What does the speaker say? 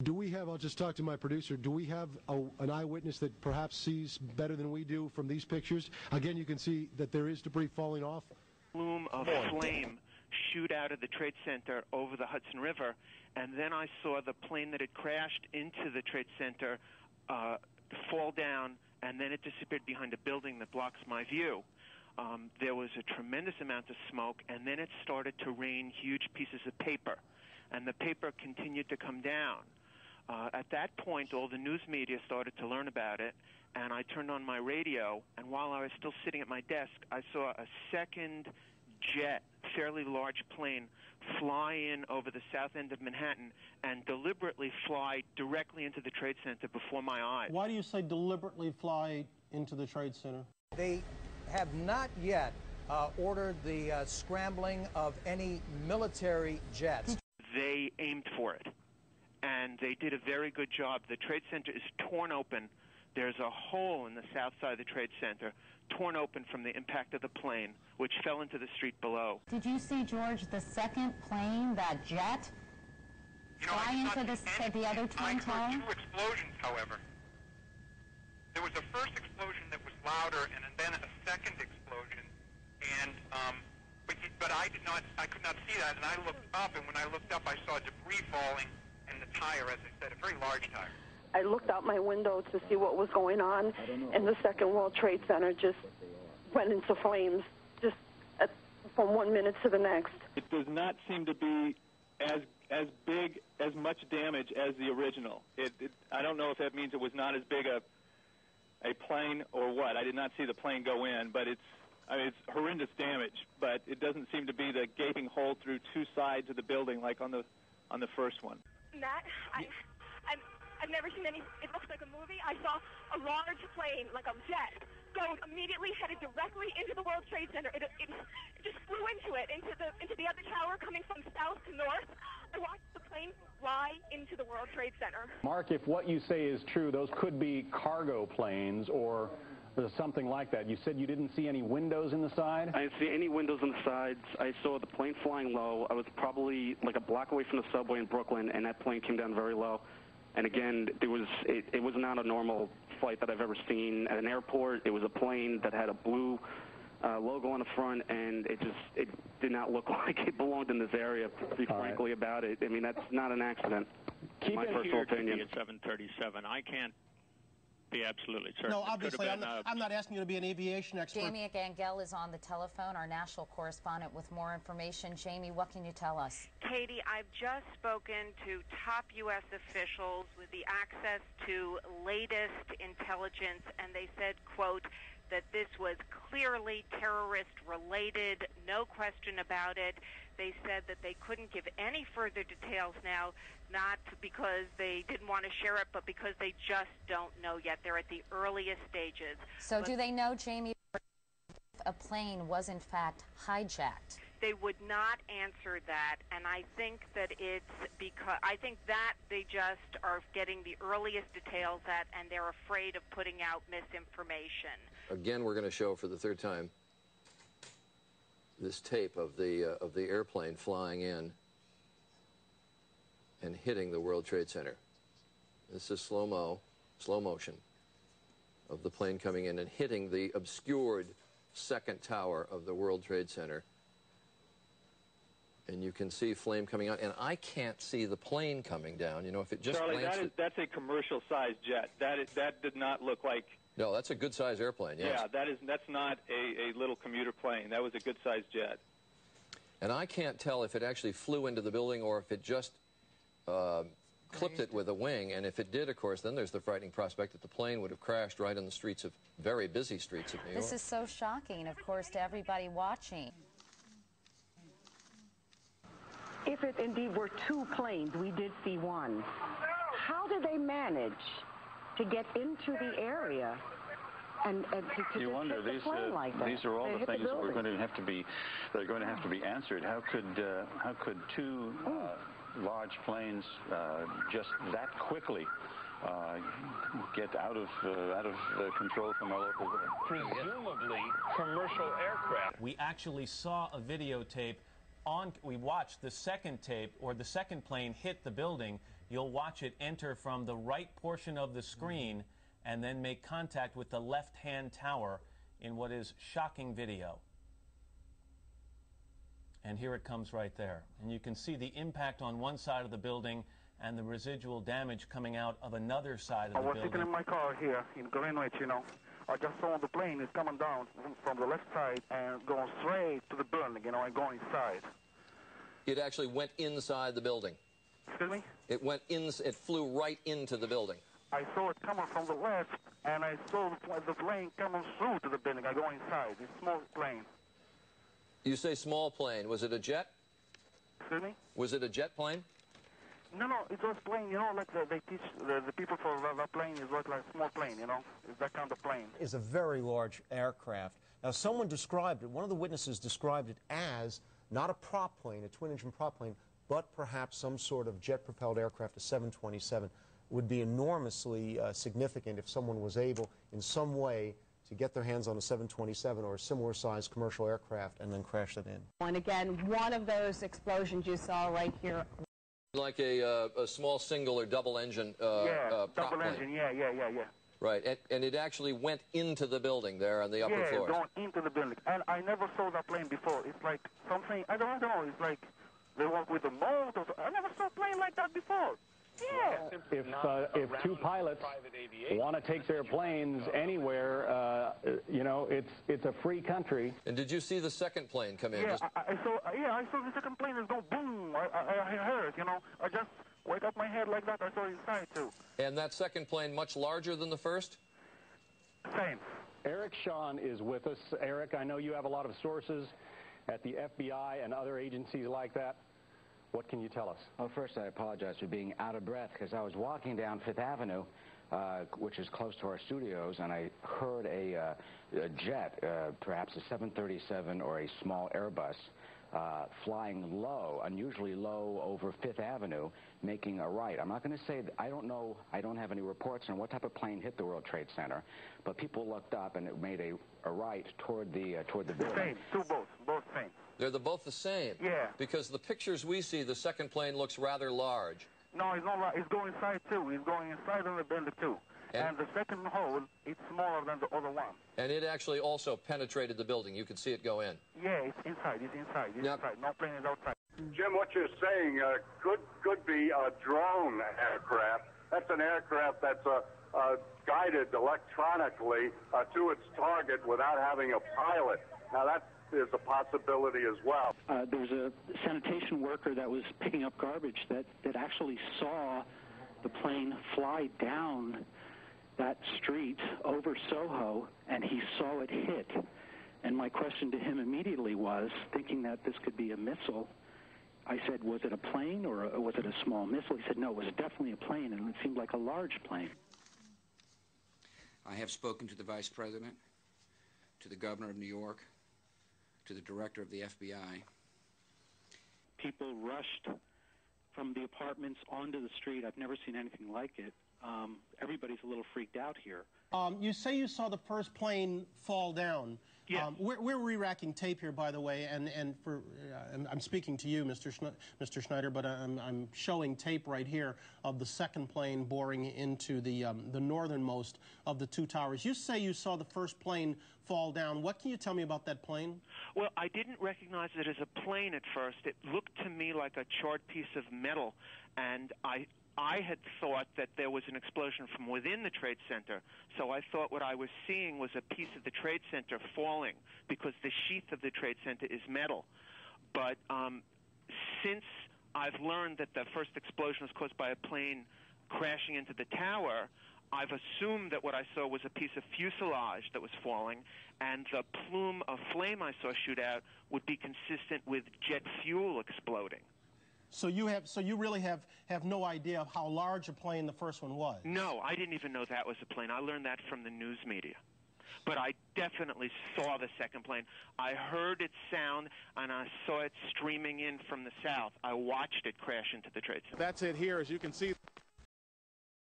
Do we have, I'll just talk to my producer, do we have an eyewitness that perhaps sees better than we do from these pictures? Again, you can see that there is debris falling off. Plume of flame shoot out of the Trade Center over the Hudson River, and then I saw the plane that had crashed into the Trade Center fall down, and then it disappeared behind a building that blocks my view. There was a tremendous amount of smoke, and then it started to rain huge pieces of paper, and the paper continued to come down. At that point, all the news media started to learn about it, and I turned on my radio, and while I was still sitting at my desk, I saw a second jet, fairly large plane, fly in over the south end of Manhattan and deliberately fly directly into the Trade Center before my eyes. Why do you say deliberately fly into the Trade Center? They have not yet ordered the scrambling of any military jets. They aimed for it, and they did a very good job. The Trade Center is torn open. There's a hole in the south side of the Trade Center, torn open from the impact of the plane, which fell into the street below. Did you see, George, the second plane, that jet, fly into the other Twin Tower? I heard two explosions, however. There was a first explosion that was louder, and then a second explosion. And but I could not see that, and I looked up, and when I looked up, I saw debris falling, and the tire, as I said, a very large tire. I looked out my window to see what was going on, and the Second World Trade Center just went into flames, just from 1 minute to the next. It does not seem to be as big, as much damage as the original. I don't know if that means it was not as big a plane or what. I did not see the plane go in, but it's horrendous damage. But it doesn't seem to be the gaping hole through two sides of the building like on the first one. Matt, I've never seen any. It looks like a movie. I saw a large plane, like a jet, go immediately headed directly into the World Trade Center. It just flew into it, into the other tower, coming from south to north. I watched the plane fly into the World Trade Center. Mark, if what you say is true, those could be cargo planes or something like that. You said you didn't see any windows in the side? I didn't see any windows on the sides. I saw the plane flying low. I was probably like a block away from the subway in Brooklyn, and that plane came down very low. And again, it was not a normal flight that I've ever seen at an airport. It was a plane that had a blue logo on the front, and it did not look like it belonged in this area, to be frankly about it. I mean, that's not an accident, in my personal opinion. At 737, I can't be absolutely certain. No, obviously, I'm not asking you to be an aviation expert. Jamie Gangel is on the telephone, our national correspondent, with more information. Jamie, what can you tell us? Katie, I've just spoken to top U.S. officials with the access to latest intelligence, and they said, quote, that this was clearly terrorist-related, no question about it. They said that they couldn't give any further details now, not because they didn't want to share it, but because they just don't know yet. They're at the earliest stages. So do they know, Jamie, if a plane was in fact hijacked? They would not answer that, and I think that they just are getting the earliest details and they're afraid of putting out misinformation. Again, we're going to show for the third time this tape of the airplane flying in and hitting the World Trade Center. This is slow motion of the plane coming in and hitting the obscured second tower of the World Trade Center. And you can see flame coming out, and I can't see the plane coming down. You know, if it just Charlie, that's a commercial-sized jet. That did not look like. No, that's a good-sized airplane. Yes. Yeah, that's not a little commuter plane. That was a good-sized jet. And I can't tell if it actually flew into the building or if it just clipped it with a wing. And if it did, of course, then there's the frightening prospect that the plane would have crashed right on the streets of very busy streets of New York. This is so shocking, of course, to everybody watching. If it indeed were two planes, we did see one. How did they manage to get into the area and to you wonder, these are all the things that are going to have to be answered. How could two large planes just that quickly get out of control from our local presumably commercial aircraft? We actually saw a videotape. We watched the second tape, or the second plane hit the building. you'll watch it enter from the right portion of the screen and then make contact with the left-hand tower in what is shocking video. And here it comes right there. And you can see the impact on one side of the building and the residual damage coming out of another side of the building. I was sitting in my car here in Greenwich, you know. I just saw the plane is coming down from the left side and going straight to the building, you know, and going inside. It actually went inside the building. Excuse me? It flew right into the building. I saw it coming from the left, and I saw the plane coming through to the building. I go inside. It's a small plane. You say small plane. Was it a jet? Excuse me? Was it a jet plane? No, it was plane, you know, like they teach the people for the plane is like a small plane, you know. It's that kind of plane. It's a very large aircraft. Now, someone described it, one of the witnesses described it as not a prop plane, a twin-engine prop plane, but perhaps some sort of jet-propelled aircraft, a 727. Would be enormously significant if someone was able in some way to get their hands on a 727 or a similar-sized commercial aircraft and then crash it in. And again, one of those explosions you saw right here. Like a small single or double engine prop double plane. engine, yeah. Right, and it actually went into the building there on the upper floor. Yeah, going into the building. And I never saw that plane before. It's like something, I don't know, it's like they work with the mold. I never saw a plane like that before. Yeah. If two pilots want to take their planes anywhere, you know, it's a free country. And did you see the second plane come in? Yeah, I saw the second plane is go boom. I heard it, you know. I just wake up my head like that. I saw it inside too. And that second plane much larger than the first? Same. Eric Sean is with us. Eric, I know you have a lot of sources at the FBI and other agencies like that. What can you tell us? Well, first, I apologize for being out of breath because I was walking down Fifth Avenue, which is close to our studios, and I heard a jet, perhaps a 737 or a small Airbus, flying low, unusually low over Fifth Avenue, making a right. I'm not going to say that I don't know, I don't have any reports on what type of plane hit the World Trade Center, but people looked up and it made a right toward the building. Same, both same. They're both the same. Yeah. Because the pictures we see, the second plane looks rather large. No, it's not. It's going inside too. It's going inside of the building too. And the second hole, it's smaller than the other one. And it actually also penetrated the building. You could see it go in. Yeah, it's inside. It's inside. It's inside. No plane is outside. Jim, what you're saying could be a drone aircraft. That's an aircraft that's guided electronically to its target without having a pilot. Now that is a possibility as well. There was a sanitation worker that was picking up garbage that actually saw the plane fly down that street over Soho, and he saw it hit. And my question to him immediately was, thinking that this could be a missile, I said, was it a plane or was it a small missile? He said, no, it was definitely a plane, and it seemed like a large plane. I have spoken to the Vice President, to the Governor of New York, to the Director of the FBI. People rushed from the apartments onto the street. I've never seen anything like it. Everybody's a little freaked out here. You say you saw the first plane fall down. Yeah. We're re-racking tape here, by the way, and I'm speaking to you, Mr. Schneider, but I'm showing tape right here of the second plane boring into the northernmost of the two towers. You say you saw the first plane fall down. What can you tell me about that plane? Well, I didn't recognize it as a plane at first. It looked to me like a charred piece of metal, and I had thought that there was an explosion from within the Trade Center, so I thought what I was seeing was a piece of the Trade Center falling because the sheath of the Trade Center is metal. But since I've learned that the first explosion was caused by a plane crashing into the tower, I've assumed that what I saw was a piece of fuselage that was falling, and the plume of flame I saw shoot out would be consistent with jet fuel exploding. So you really have no idea of how large a plane the first one was? No, I didn't even know that was a plane. I learned that from the news media. But I definitely saw the second plane. I heard its sound, and I saw it streaming in from the south. I watched it crash into the Trade Center. That's it here. As you can see,